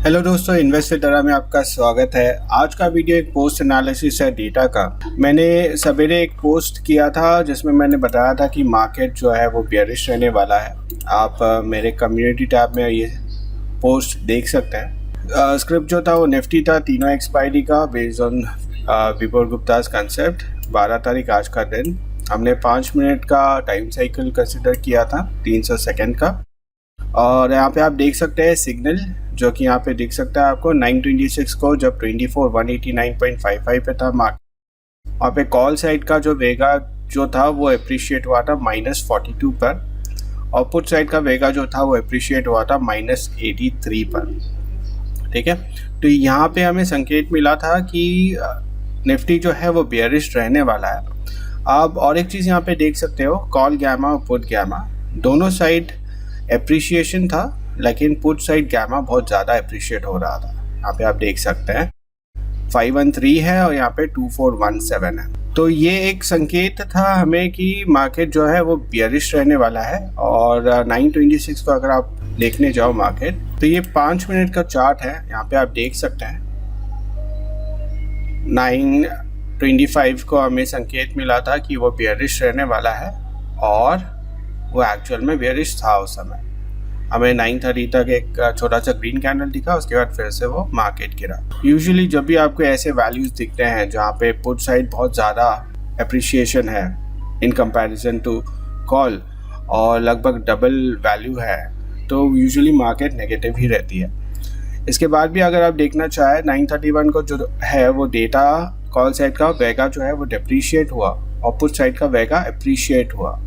Hello दोस्तों, investor में आपका स्वागत है। आज का वीडियो एक पोस्ट एनालिसिस है डेटा का। मैंने सवेरे एक पोस्ट किया था जिसमें मैंने बताया था कि मार्केट जो है वो बेयरिश रहने वाला है। आप मेरे कम्युनिटी टैब में ये पोस्ट देख सकते हैं। स्क्रिप्ट जो था वो निफ्टी था, तीनों एक्सपायरी का, based on Vipul Gupta's concept. 12 तारीख आज का दिन। हमने 5 मिनट का टाइम साइकिल कंसिडर किया था, 300 सेकेंड का। और यहाँ पे आप देख सकते हैं सिग्नल, जो कि यहाँ पे दिख सकता है आपको 926 को, जब 189.55 पे था मार्केट। वहाँ पे कॉल साइड का जो वेगा जो था वो अप्रिशिएट हुआ था -42 पर, और पुट साइड का वेगा जो था वो अप्रिशिएट हुआ था -83 पर। ठीक है, तो यहाँ पे हमें संकेत मिला था कि निफ्टी जो है वो बेयरिश रहने वाला है। आप और एक चीज़ यहाँ पे देख सकते हो, कॉल गैमा और पुट गैमा दोनों साइड एप्रिशिएशन था, लेकिन पुट साइड गैमा बहुत ज़्यादा एप्रिशिएट हो रहा था। यहाँ पे आप देख सकते हैं 513 है और यहाँ पे 2417 है। तो ये एक संकेत था हमें कि मार्केट जो है वो बेयरिश रहने वाला है। और 926 को अगर आप देखने जाओ मार्केट, तो ये 5 मिनट का चार्ट है। यहाँ पे आप देख सकते हैं 925 को हमें संकेत मिला था कि वो बेयरिश रहने वाला है, और वो एक्चुअल में बेयरिश था उस समय। हमें 930 तक एक छोटा सा ग्रीन कैंडल दिखा, उसके बाद फिर से वो मार्केट गिरा। यूजुअली जब भी आपको ऐसे वैल्यूज दिखते हैं जहाँ पे पुट साइड बहुत ज़्यादा अप्रिशिएशन है इन कंपैरिजन टू कॉल, और लगभग डबल वैल्यू है, तो यूजुअली मार्केट नेगेटिव ही रहती है। इसके बाद भी अगर आप देखना चाहें, 931 को जो है वो डेटा कॉल साइड का वेगा जो है वो डिप्रिशिएट हुआ, और पुट साइड का वेगा अप्रिशिएट हुआ।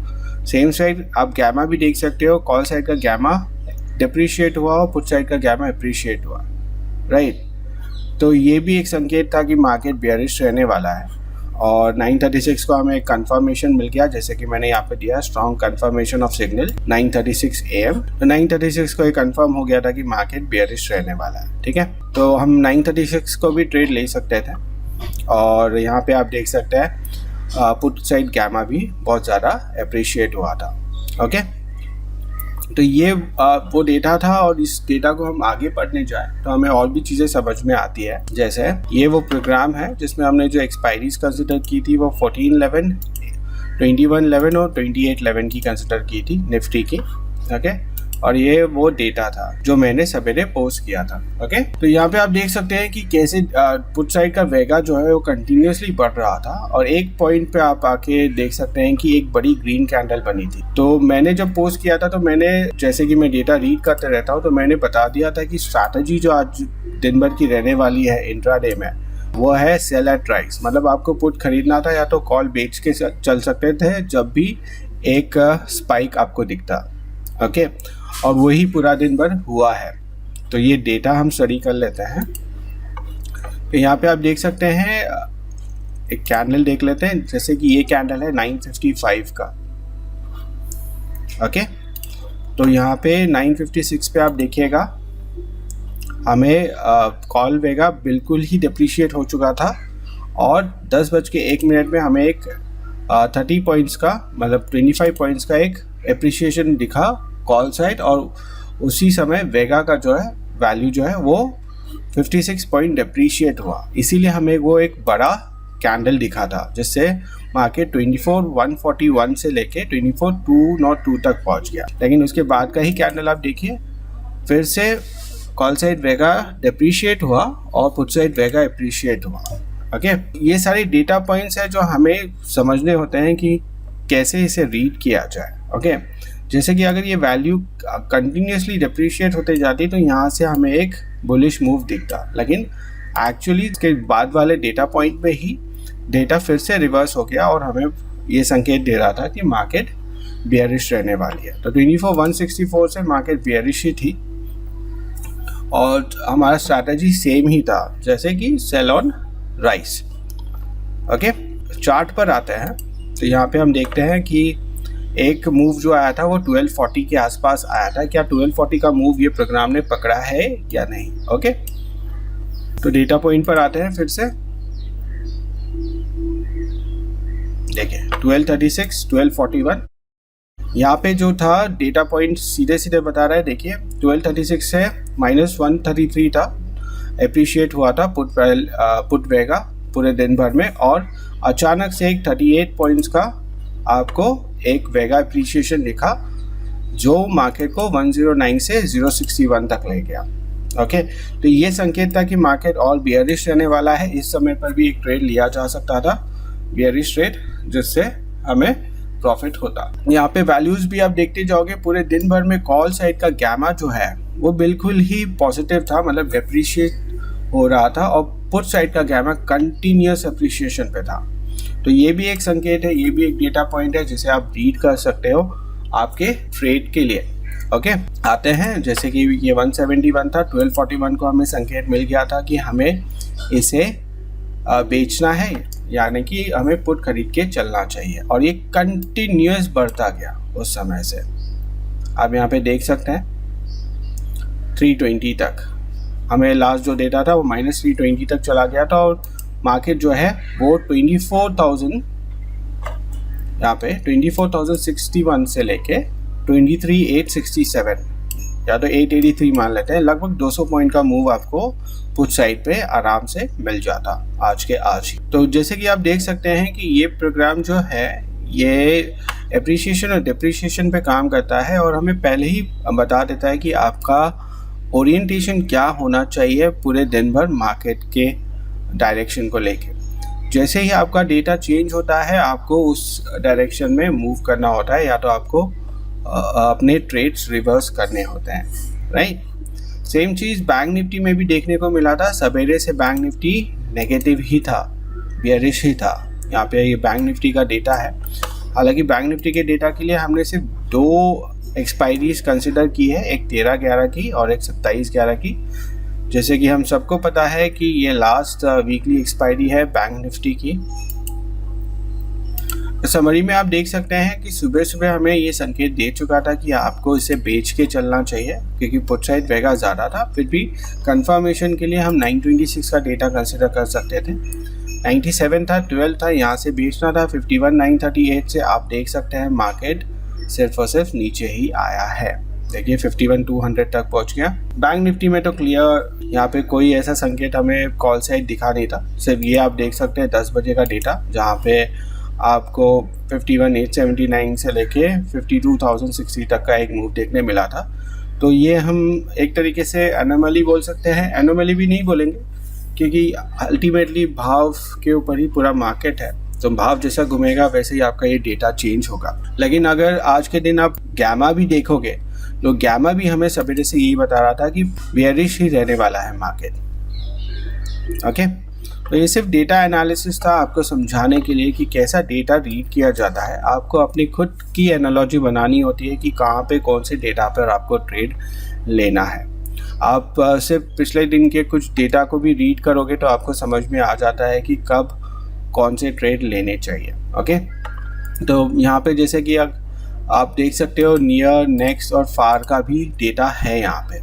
सेम साइड आप गैमा भी देख सकते हो, कॉल साइड का गैमा डिप्रिशिएट हुआ और पुट साइड का गैमा अप्रिशिएट हुआ, राइट। तो ये भी एक संकेत था कि मार्केट बेयरिश रहने वाला है। और 936 को हमें एक कंफर्मेशन मिल गया, जैसे कि मैंने यहाँ पे दिया, strong confirmation of signal 936 AM। तो 936 को एक कंफर्म हो गया था कि मार्केट बेयरिश रहने वाला है। ठीक है, तो हम 936 को भी ट्रेड ले सकते थे। और यहाँ पे आप देख सकते हैं पुट साइड गैमा भी बहुत ज़्यादा अप्रिशिएट हुआ था। ओके, तो ये वो डेटा था, और इस डेटा को हम आगे पढ़ने जाए तो हमें और भी चीज़ें समझ में आती है। जैसे ये वो प्रोग्राम है जिसमें हमने जो एक्सपायरीज कंसिडर की थी वो 1411, 2111 और 2811 की कंसिडर की थी निफ्टी की। ओके, और ये वो डेटा था जो मैंने सवेरे पोस्ट किया था। ओके, तो यहाँ पे आप देख सकते हैं कि कैसे पुट साइड का वेगा जो है वो कंटिन्यूसली बढ़ रहा था, और एक पॉइंट पे आप आके देख सकते हैं कि एक बड़ी ग्रीन कैंडल बनी थी। तो मैंने जब पोस्ट किया था, तो मैंने, जैसे कि मैं डेटा रीड करते रहता हूँ, तो मैंने बता दिया था कि स्ट्रैटेजी जो आज दिन भर की रहने वाली है इंट्राडे में, वो है सेल एट राइस। मतलब आपको पुट खरीदना था या तो कॉल बेच के चल सकते थे जब भी एक स्पाइक आपको दिखता। ओके, और वही पूरा दिन भर हुआ है। तो ये डेटा हम स्टडी कर लेते हैं। तो यहाँ पे आप देख सकते हैं, एक कैंडल देख लेते हैं, जैसे कि ये कैंडल है 955 का। ओके, तो यहाँ पे 956 पे आप देखिएगा, हमें कॉल वेगा बिल्कुल ही डिप्रिशिएट हो चुका था, और 10:01 में हमें एक 30 पॉइंट्स का, मतलब 25 पॉइंट्स का एक एप्रिशिएशन दिखा कॉल साइड, और उसी समय वेगा का जो है वैल्यू जो है वो 56 पॉइंट डिप्रिशिएट हुआ। इसीलिए हमें वो एक बड़ा कैंडल दिखा था, जिससे मार्केट 24,141 से लेके 24,202 तक पहुंच गया। लेकिन उसके बाद का ही कैंडल आप देखिए, फिर से कॉल साइड वेगा डिप्रिशिएट हुआ और पुट साइड वेगा अप्रिशिएट हुआ। ओके, ये सारे डेटा पॉइंट्स हैं जो हमें समझने होते हैं कि कैसे इसे रीड किया जाए। ओके, जैसे कि अगर ये वैल्यू कंटिन्यूसली डिप्रिशिएट होते जाती तो यहाँ से हमें एक बुलिश मूव दिखता, लेकिन एक्चुअली इसके बाद वाले डेटा पॉइंट पे ही डेटा फिर से रिवर्स हो गया, और हमें ये संकेत दे रहा था कि मार्केट बेयरिश रहने वाली है। तो 24,164 से मार्केट बेयरिश ही थी, और हमारा स्ट्रैटेजी सेम ही था, जैसे कि sell on rise. Okay, chart पर आते हैं, तो यहाँ पे हम देखते हैं कि एक मूव जो आया था वो 1240 के आसपास आया था। क्या 1240 का मूव ये प्रोग्राम ने पकड़ा है या नहीं? ओके, तो डेटा पॉइंट पर आते हैं फिर से। देखिए 1236, 1241, यहाँ पे जो था डेटा पॉइंट सीधे सीधे बता रहा है, देखिए 1236 से -133 था, अप्रिशिएट हुआ था पुट वेगा पूरे दिन भर में, और अचानक से एक 38 पॉइंट्स का आपको एक वेगा अप्रिशिएशन दिखा जो मार्केट को 109 से 061 तक ले गया। ओके, तो ये संकेत था कि मार्केट और बियरिश रहने वाला है। इस समय पर भी एक ट्रेड लिया जा सकता था, बियरिश ट्रेड, जिससे हमें प्रॉफिट होता। यहाँ पे वैल्यूज भी आप देखते जाओगे, पूरे दिन भर में कॉल साइड का गैमा जो है वो बिल्कुल ही पॉजिटिव था, मतलब डेप्रिशिएट हो रहा था, और पुट साइड का गैमा कंटिन्यूस अप्रिशिएशन पे था। तो ये भी एक संकेत है, ये भी एक डेटा पॉइंट है जिसे आप रीड कर सकते हो आपके ट्रेड के लिए। ओके, आते हैं, जैसे कि ये 171 था, 1241 को हमें संकेत मिल गया था कि हमें इसे बेचना है, यानी कि हमें पुट खरीद के चलना चाहिए, और ये कंटिन्यूस बढ़ता गया उस समय से। आप यहाँ पे देख सकते हैं 320 तक हमें लास्ट जो डेटा था वो -320 तक चला गया था, और मार्केट जो है वो 24,000 यहाँ पे 24,061 से लेके 23,867 या तो 883 मान लेते हैं, लगभग 200 पॉइंट का मूव आपको पुट साइड पे आराम से मिल जाता आज के आज ही। तो जैसे कि आप देख सकते हैं कि ये प्रोग्राम जो है ये एप्रिसिएशन और डिप्रिसिएशन पे काम करता है, और हमें पहले ही बता देता है कि आपका ओरिएंटेशन क्या होना चाहिए पूरे दिन भर मार्केट के डायरेक्शन को लेके। जैसे ही आपका डेटा चेंज होता है आपको उस डायरेक्शन में मूव करना होता है, या तो आपको अपने ट्रेड्स रिवर्स करने होते हैं, राइट। सेम चीज़ बैंक निफ्टी में भी देखने को मिला था। सवेरे से बैंक निफ्टी नेगेटिव ही था, बियरिश ही था। यहाँ पे ये बैंक निफ्टी का डेटा है। हालांकि बैंक निफ्टी के डेटा के लिए हमने सिर्फ 2 एक्सपायरीज कंसिडर की है, एक 13/11 की और एक 27/11 की। जैसे कि हम सबको पता है कि ये लास्ट वीकली एक्सपायरी है बैंक निफ्टी की। समरी में आप देख सकते हैं कि सुबह सुबह हमें ये संकेत दे चुका था कि आपको इसे बेच के चलना चाहिए, क्योंकि पुट साइड वेगा ज़्यादा था। फिर भी कंफर्मेशन के लिए हम 926 का डेटा कंसिडर कर सकते थे। 97 था, 12 था, यहाँ से बेचना था। 51,938 से आप देख सकते हैं मार्केट सिर्फ और सिर्फ नीचे ही आया है। देखिए 51,200 तक पहुँच गया। बैंक निफ्टी में तो क्लियर यहाँ पे कोई ऐसा संकेत हमें कॉल साइड दिखा नहीं था। सिर्फ ये आप देख सकते हैं 10 बजे का डेटा, जहाँ पे आपको 51,879 से लेके 52,060 तक का एक मूव देखने मिला था। तो ये हम एक तरीके से एनोमली बोल सकते हैं, एनोमली भी नहीं बोलेंगे, क्योंकि अल्टीमेटली भाव के ऊपर ही पूरा मार्केट है। तो भाव जैसा घूमेगा वैसे ही आपका ये डेटा चेंज होगा। लेकिन अगर आज के दिन आप गैमा भी देखोगे तो गैमा भी हमें सवेरे से यही बता रहा था कि बेयरिश ही रहने वाला है मार्केट। ओके, तो ये सिर्फ डेटा एनालिसिस था आपको समझाने के लिए कि कैसा डेटा रीड किया जाता है। आपको अपनी खुद की एनालॉजी बनानी होती है कि कहाँ पे कौन से डेटा पर आपको ट्रेड लेना है। आप सिर्फ पिछले दिन के कुछ डेटा को भी रीड करोगे तो आपको समझ में आ जाता है कि कब कौन से ट्रेड लेने चाहिए। ओके, तो यहाँ पे जैसे कि आप देख सकते हो नियर, नेक्स्ट और फार का भी डेटा है यहाँ पे।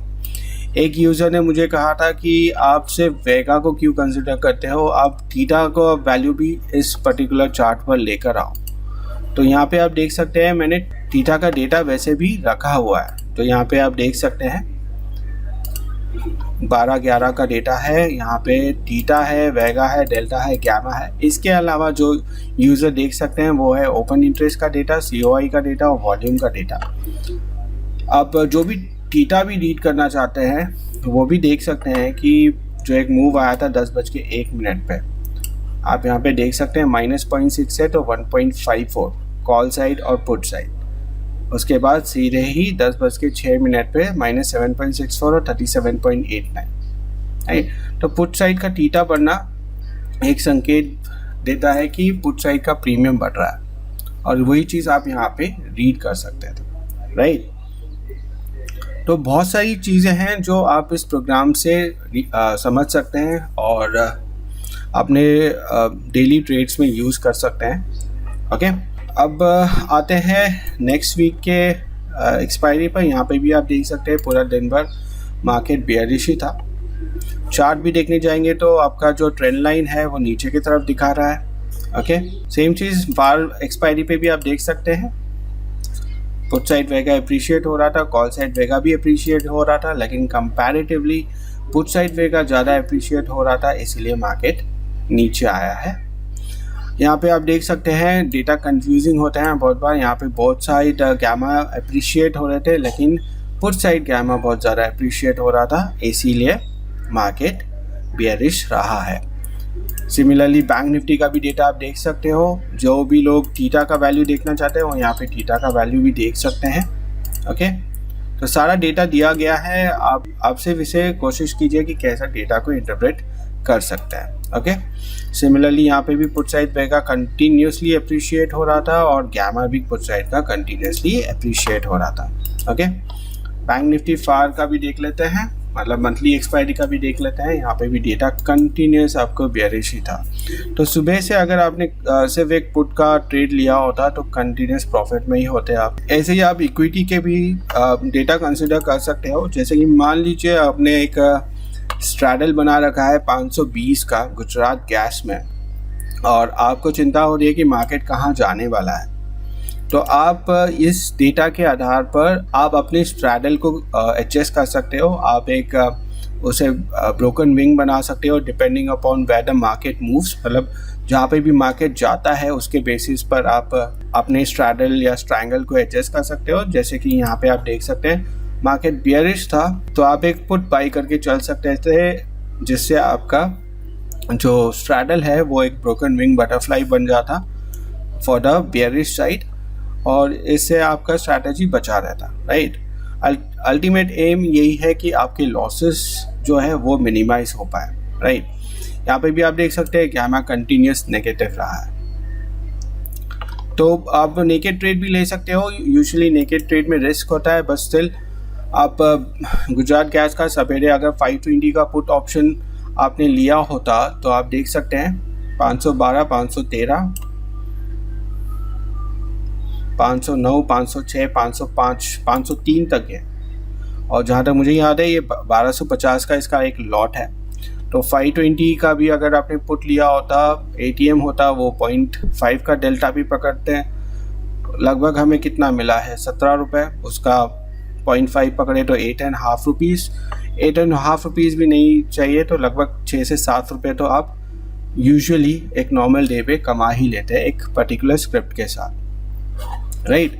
एक यूज़र ने मुझे कहा था कि आप सिर्फ वेगा को क्यों कंसिडर करते हो, आप थीटा को वैल्यू भी इस पर्टिकुलर चार्ट पर लेकर आओ। तो यहाँ पे आप देख सकते हैं मैंने थीटा का डेटा वैसे भी रखा हुआ है। तो यहाँ पे आप देख सकते हैं 12/11 का डेटा है, यहाँ पे थीटा है, वेगा है, डेल्टा है, गैमा है। इसके अलावा जो यूज़र देख सकते हैं वो है ओपन इंटरेस्ट का डेटा, COI का डेटा और वॉल्यूम का डेटा। आप जो भी थीटा भी रीड करना चाहते हैं वो भी देख सकते हैं कि जो एक मूव आया था 10:01 पे, आप यहाँ पे देख सकते हैं -0.6 है तो 1.54 कॉल साइड और पुट साइड। उसके बाद सीधे ही 10:06 पे -7.64 और 37.89, राइट। तो पुट साइड का थीटा बढ़ना एक संकेत देता है कि पुट साइड का प्रीमियम बढ़ रहा है, और वही चीज़ आप यहाँ पे रीड कर सकते थे, राइट। तो बहुत सारी चीज़ें हैं जो आप इस प्रोग्राम से समझ सकते हैं और अपने डेली ट्रेड्स में यूज़ कर सकते हैं। ओके, अब आते हैं नेक्स्ट वीक के एक्सपायरी पर। यहाँ पे भी आप देख सकते हैं पूरा दिन भर मार्केट बेयरिश ही था। चार्ट भी देखने जाएंगे तो आपका जो ट्रेंड लाइन है वो नीचे की तरफ दिखा रहा है। ओके, सेम चीज़ बार एक्सपायरी पे भी आप देख सकते हैं। पुट साइड वेगा अप्रिशिएट हो रहा था, कॉल साइड वेगा भी अप्रिशिएट हो रहा था, लेकिन कंपैरेटिवली पुट साइड वेगा ज़्यादा अप्रिशिएट हो रहा था, इसीलिए मार्केट नीचे आया है। यहाँ पे आप देख सकते हैं डेटा कंफ्यूजिंग होते हैं बहुत बार। यहाँ पे बहुत साइड गैमा अप्रिशिएट हो रहे थे, लेकिन पुट साइड गैमा बहुत ज़्यादा अप्रिशिएट हो रहा था, इसीलिए मार्केट बेयरिश रहा है। सिमिलरली बैंक निफ्टी का भी डेटा आप देख सकते हो। जो भी लोग थीटा का वैल्यू देखना चाहते हो, यहाँ पे थीटा का वैल्यू भी देख सकते हैं। ओके, तो सारा डेटा दिया गया है, आप सिर्फ इसे कोशिश कीजिए कि कैसा डेटा को इंटरप्रेट कर सकते हैं। ओके, सिमिलरली यहाँ पे भी पुट साइड वेगा कंटिन्यूसली अप्रिशिएट हो रहा था और गैमा भी पुट साइड का कंटिन्यूसली अप्रिशिएट हो रहा था। ओके, बैंक निफ्टी फार का भी देख लेते हैं, मतलब मंथली एक्सपायरी का भी देख लेते हैं। यहाँ पे भी डेटा कंटिन्यूस आपको बेयरिश ही था। तो सुबह से अगर आपने सिर्फ एक पुट का ट्रेड लिया होता तो कंटिन्यूस प्रॉफिट में ही होते आप। ऐसे ही आप इक्विटी के भी डेटा कंसिडर कर सकते हो। जैसे कि मान लीजिए आपने एक स्ट्रैडल बना रखा है 520 का गुजरात गैस में, और आपको चिंता हो रही है कि मार्केट कहाँ जाने वाला है, तो आप इस डेटा के आधार पर आप अपने स्ट्रैडल को एडजस्ट कर सकते हो। आप एक उसे ब्रोकन विंग बना सकते हो depending upon where the market moves, मतलब जहाँ पे भी मार्केट जाता है उसके बेसिस पर आप अपने स्ट्रैडल या स्ट्रैंगल को एडजस्ट कर सकते हो। जैसे कि यहाँ पे आप देख सकते हैं मार्केट बियरिश था, तो आप एक पुट बाई करके चल सकते थे, जिससे आपका जो स्ट्रैडल है वो एक ब्रोकन विंग बटरफ्लाई बन जाता फॉर द बियरिश साइड, और इससे आपका स्ट्रैटेजी बचा रहता। राइट, अल्टीमेट एम यही है कि आपके लॉसेस जो है वो मिनिमाइज हो पाए। राइट, यहाँ पे भी आप देख सकते हैं गैमा कंटिन्यूस नेगेटिव रहा है। तो आप नेकेड ट्रेड भी ले सकते हो। यूजुअली नेकेड ट्रेड में रिस्क होता है, बट स्टिल आप गुजरात गैस का सवेरे अगर 520 का पुट ऑप्शन आपने लिया होता तो आप देख सकते हैं 512, 513, 509, 506, 505, 503 तक है, और जहाँ तक मुझे याद है ये 1250 का इसका एक लॉट है। तो 520 का भी अगर आपने पुट लिया होता, ATM होता, वो 0.5 का डेल्टा भी पकड़ते हैं। लगभग हमें कितना मिला है, 17 रुपये, उसका 0.5 पकड़े तो 8.5 रुपीज़। 8.5 रुपीज़ भी नहीं चाहिए तो लगभग 6 से 7 रुपये तो आप यूजुअली एक नॉर्मल डे पे कमा ही लेते हैं एक पर्टिकुलर स्क्रिप्ट के साथ। राइट,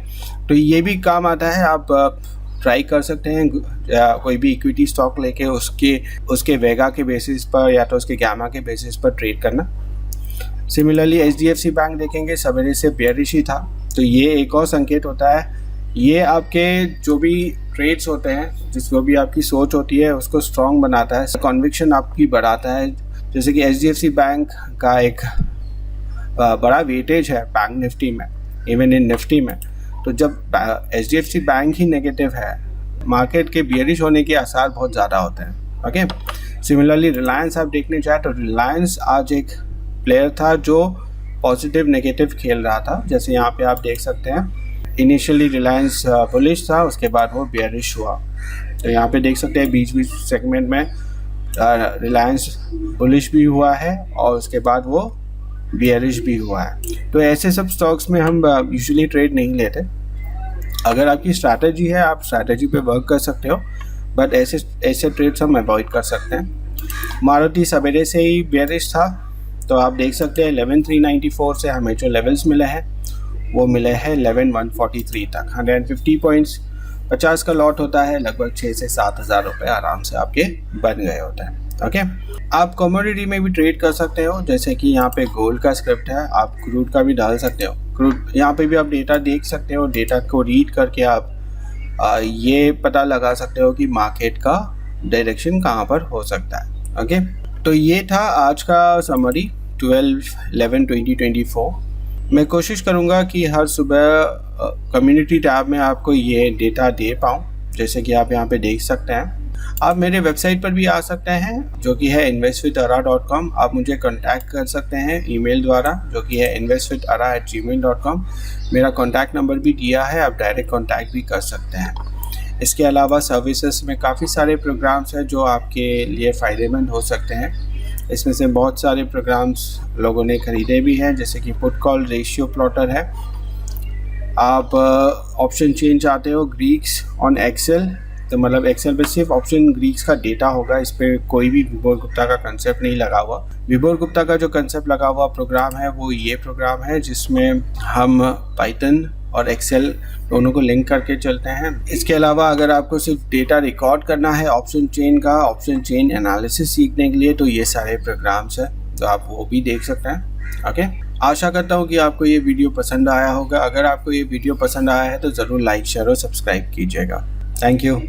तो ये भी काम आता है। आप ट्राई कर सकते हैं कोई भी इक्विटी स्टॉक लेके उसके वेगा के बेसिस पर या तो उसके गैमा के बेसिस पर ट्रेड करना। सिमिलरली HDFC बैंक देखेंगे सवेरे से बेयरिश ही था, तो ये एक और संकेत होता है। ये आपके जो भी ट्रेड्स होते हैं, जिसको भी आपकी सोच होती है उसको स्ट्रॉन्ग बनाता है, कन्विक्शन आपकी बढ़ाता है। जैसे कि HDFC बैंक का एक बड़ा वेटेज है बैंक निफ्टी में, इवन इन निफ्टी में। तो जब HDFC बैंक ही नेगेटिव है, मार्केट के बियरिश होने के आसार बहुत ज़्यादा होते हैं। ओके, सिमिलरली रिलायंस आप देखने जाए तो रिलायंस आज एक प्लेयर था जो पॉजिटिव नेगेटिव खेल रहा था। जैसे यहाँ पे आप देख सकते हैं इनिशियली रिलायंस बुलिश था, उसके बाद वो बियरिश हुआ। तो यहाँ पे देख सकते हैं बीच सेगमेंट में रिलायंस बुलिश भी हुआ है और उसके बाद वो बियरिश भी हुआ है। तो ऐसे सब स्टॉक्स में हम यूजुअली ट्रेड नहीं लेते। अगर आपकी स्ट्रैटेजी है आप स्ट्रैटेजी पे वर्क कर सकते हो, बट ऐसे ट्रेड्स हम अवॉइड कर सकते हैं। मारुति सवेरे से ही बियरिश था, तो आप देख सकते हैं 11,394 से हमें जो लेवल्स मिले हैं वो मिले हैं 11,143 तक। 150 पॉइंट्स 50 का लॉट होता है, लगभग 6 से 7 हज़ार रुपये आराम से आपके बन गए होते हैं। ओके, आप कमोडिटी में भी ट्रेड कर सकते हो। जैसे कि यहाँ पे गोल्ड का स्क्रिप्ट है, आप क्रूड का भी डाल सकते हो। क्रूड यहाँ पे भी आप डेटा देख सकते हो, डेटा को रीड करके आप ये पता लगा सकते हो कि मार्केट का डायरेक्शन कहाँ पर हो सकता है। ओके, तो ये था आज का समरी 12/11/2024। मैं कोशिश करूँगा कि हर सुबह कम्युनिटी टैब में आपको ये डेटा दे पाऊँ। जैसे कि आप यहाँ पे देख सकते हैं, आप मेरे वेबसाइट पर भी आ सकते हैं जो कि है investwithara.com। आप मुझे कांटेक्ट कर सकते हैं ईमेल द्वारा, जो कि है investwithara@gmail.com। मेरा कांटेक्ट नंबर भी दिया है, आप डायरेक्ट कांटेक्ट भी कर सकते हैं। इसके अलावा सर्विसेज में काफ़ी सारे प्रोग्राम्स हैं जो आपके लिए फ़ायदेमंद हो सकते हैं। इसमें से बहुत सारे प्रोग्राम्स लोगों ने ख़रीदे भी हैं, जैसे कि पुट कॉल रेशियो प्लॉटर है। आप ऑप्शन चेंज चाहते हो ग्रीक्स ऑन एक्सेल, तो मतलब एक्सेल पे सिर्फ ऑप्शन ग्रीक्स का डेटा होगा, इस पर कोई भी विभोर गुप्ता का कंसेप्ट नहीं लगा हुआ। विभोर गुप्ता का जो कंसेप्ट लगा हुआ प्रोग्राम है वो ये प्रोग्राम है जिसमें हम पाइथन और एक्सेल दोनों को लिंक करके चलते हैं। इसके अलावा अगर आपको सिर्फ डेटा रिकॉर्ड करना है ऑप्शन चेन का, ऑप्शन चेन एनालिसिस सीखने के लिए, तो ये सारे प्रोग्राम्स हैं, तो आप वो भी देख सकते हैं। ओके, आशा करता हूँ कि आपको ये वीडियो पसंद आया होगा। अगर आपको ये वीडियो पसंद आया है तो ज़रूर लाइक शेयर और सब्सक्राइब कीजिएगा। Thank you.